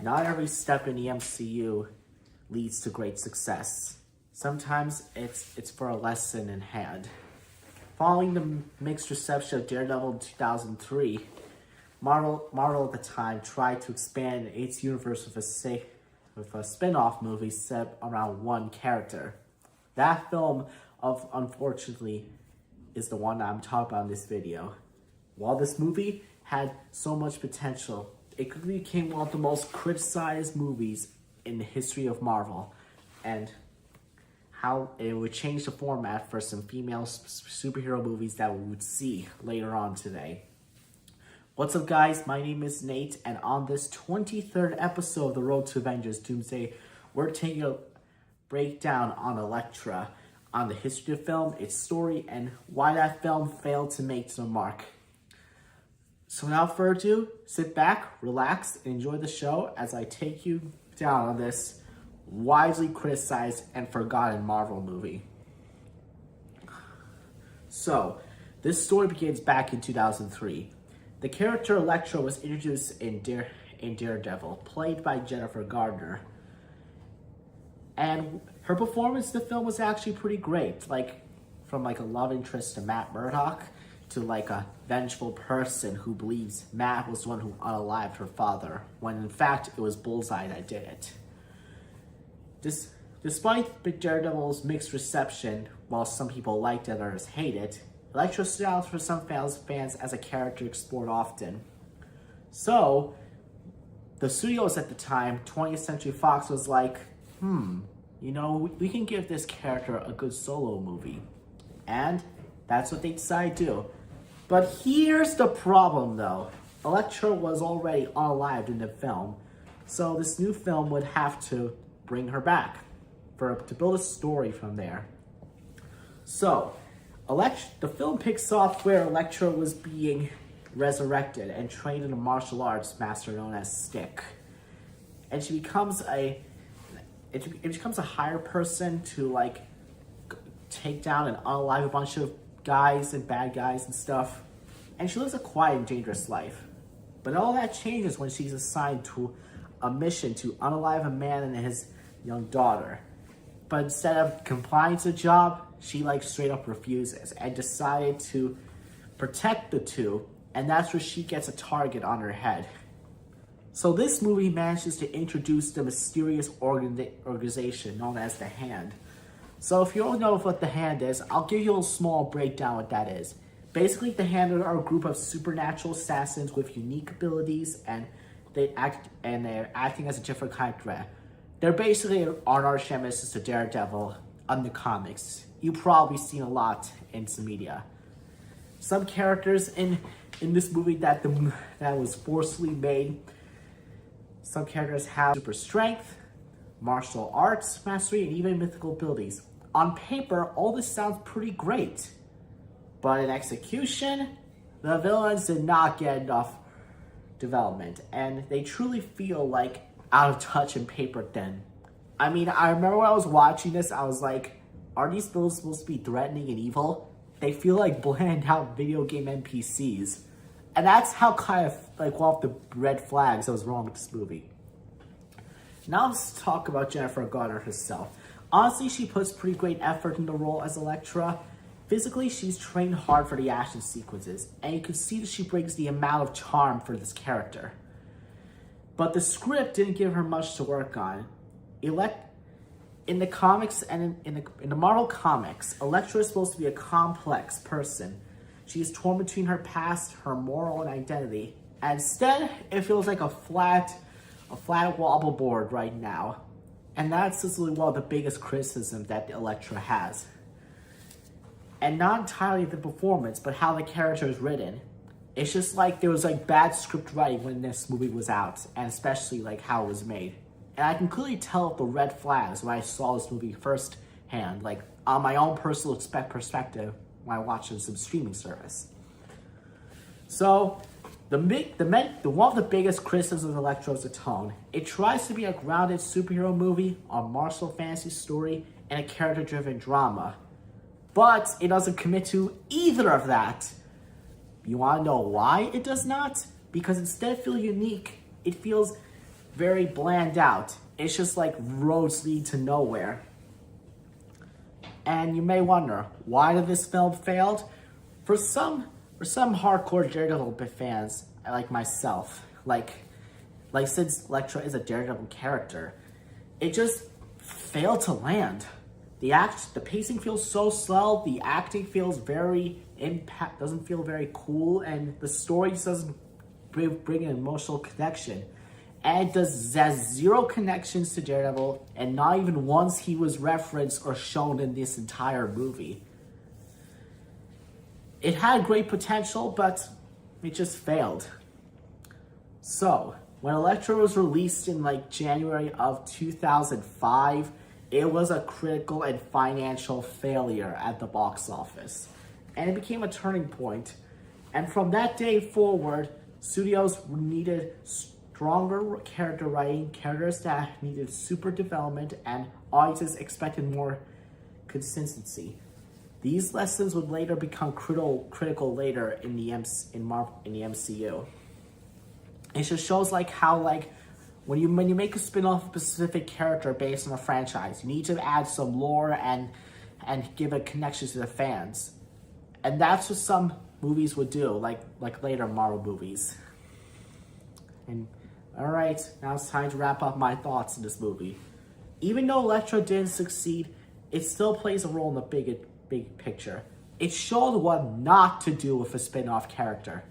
Not every step in the MCU leads to great success. Sometimes it's for a lesson in hand. Following the mixed reception of Daredevil in 2003, Marvel at the time tried to expand its universe with a spin-off movie set around one character. That film, unfortunately, is the one I'm talking about in this video. While this movie had so much potential, it quickly became one of the most criticized movies in the history of Marvel, and how it would change the format for some female superhero movies that we would see later on today. What's up, guys? My name is Nate, and on this 23rd episode of The Road to Avengers Doomsday, we're taking a breakdown on Elektra, on the history of the film, its story, and why that film failed to make the mark. So without further ado, sit back, relax, and enjoy the show as I take you down on this widely criticized and forgotten Marvel movie. So, this story begins back in 2003. The character Elektra was introduced in Daredevil, played by Jennifer Garner. And her performance in the film was actually pretty great. From a love interest to Matt Murdock, to a vengeful person who believes Matt was the one who unalived her father, when in fact it was Bullseye that did it. Despite Daredevil's mixed reception, while some people liked it and others hated it, Elektra stood out for some fans as a character explored often. So, the studios at the time, 20th Century Fox, was like, we can give this character a good solo movie. And that's what they decided to do. But here's the problem, though. Elektra was already unalived in the film, so this new film would have to bring her back to build a story from there. So, the film picks up where Elektra was being resurrected and trained in a martial arts master known as Stick, and she becomes a hired person to take down and unalive a bunch of guys and bad guys and stuff, and she lives a quiet and dangerous life. But all that changes when she's assigned to a mission to unalive a man and his young daughter. But instead of complying to the job, she straight up refuses and decided to protect the two, and that's where she gets a target on her head. So this movie manages to introduce the mysterious organization known as the Hand. So if you don't know what the Hand is, I'll give you a small breakdown what that is. Basically, the Hand are a group of supernatural assassins with unique abilities, and they're acting as a different kind of threat. They're basically an arch nemesis to Daredevil on the comics. You've probably seen a lot in some media. Some characters in this movie that was forcefully made. Some characters have super strength, martial arts mastery, and even mythical abilities. On paper, all this sounds pretty great. But in execution, the villains did not get enough development, and they truly feel out of touch and paper thin. I remember when I was watching this, I was like, are these villains supposed to be threatening and evil? They feel like bland out video game NPCs. And that's how kind of one of the red flags that was wrong with this movie. Now let's talk about Jennifer Garner herself. Honestly, she puts pretty great effort in the role as Elektra. Physically, she's trained hard for the action sequences, and you can see that she brings the amount of charm for this character. But the script didn't give her much to work on. In the comics and in the Marvel comics, Elektra is supposed to be a complex person. She is torn between her past, her moral, and identity. And instead, it feels like a flat wobble board right now. And that's really one of the biggest criticisms that Elektra has. And not entirely the performance, but how the character is written. It's just there was bad script writing when this movie was out, and especially how it was made. And I can clearly tell the red flags when I saw this movie firsthand, on my own personal perspective when I watched it on some streaming service. So, one of the biggest criticisms of Elektra is the tone. It tries to be a grounded superhero movie, a martial fantasy story, and a character-driven drama. But it doesn't commit to either of that. You want to know why it does not? Because instead of feeling unique, it feels very bland out. It's just like roads lead to nowhere. And you may wonder, why did this film fail? For some hardcore Daredevil fans, like myself, like since Elektra is a Daredevil character, it just failed to land. The pacing feels so slow. The acting feels doesn't feel very cool, and the story just doesn't bring an emotional connection. And it has zero connections to Daredevil, and not even once he was referenced or shown in this entire movie. It had great potential, but it just failed. So, when Elektra was released in like January of 2005, it was a critical and financial failure at the box office. And it became a turning point. And from that day forward, studios needed stronger character writing, characters that needed super development, and audiences expected more consistency. These lessons would later become critical later in the MCU. It just shows like how like when you make a spin-off of a specific character based on a franchise, you need to add some lore and give a connection to the fans. And that's what some movies would do, like later Marvel movies. And alright, now it's time to wrap up my thoughts in this movie. Even though Elektra didn't succeed, it still plays a role in the big picture. It showed what not to do with a spin-off character.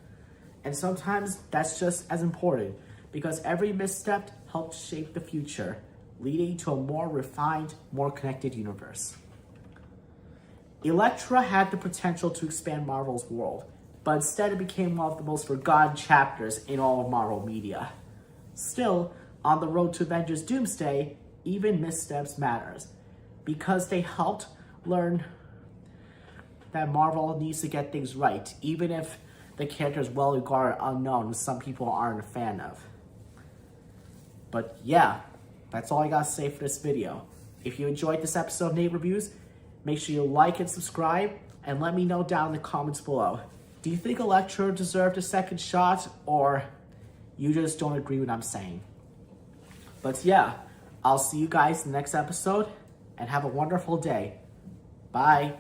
And sometimes that's just as important, because every misstep helped shape the future, leading to a more refined, more connected universe. Elektra had the potential to expand Marvel's world, but instead it became one of the most forgotten chapters in all of Marvel media. Still, on the road to Avengers Doomsday, even missteps matters, because they helped learn that Marvel needs to get things right, even if the character is well regarded unknown, which some people aren't a fan of. But yeah, that's all I gotta say for this video. If you enjoyed this episode of Nate Reviews, make sure you like and subscribe, and let me know down in the comments below. Do you think Elektra deserved a second shot, or you just don't agree with what I'm saying? But yeah, I'll see you guys in the next episode, and have a wonderful day. Bye.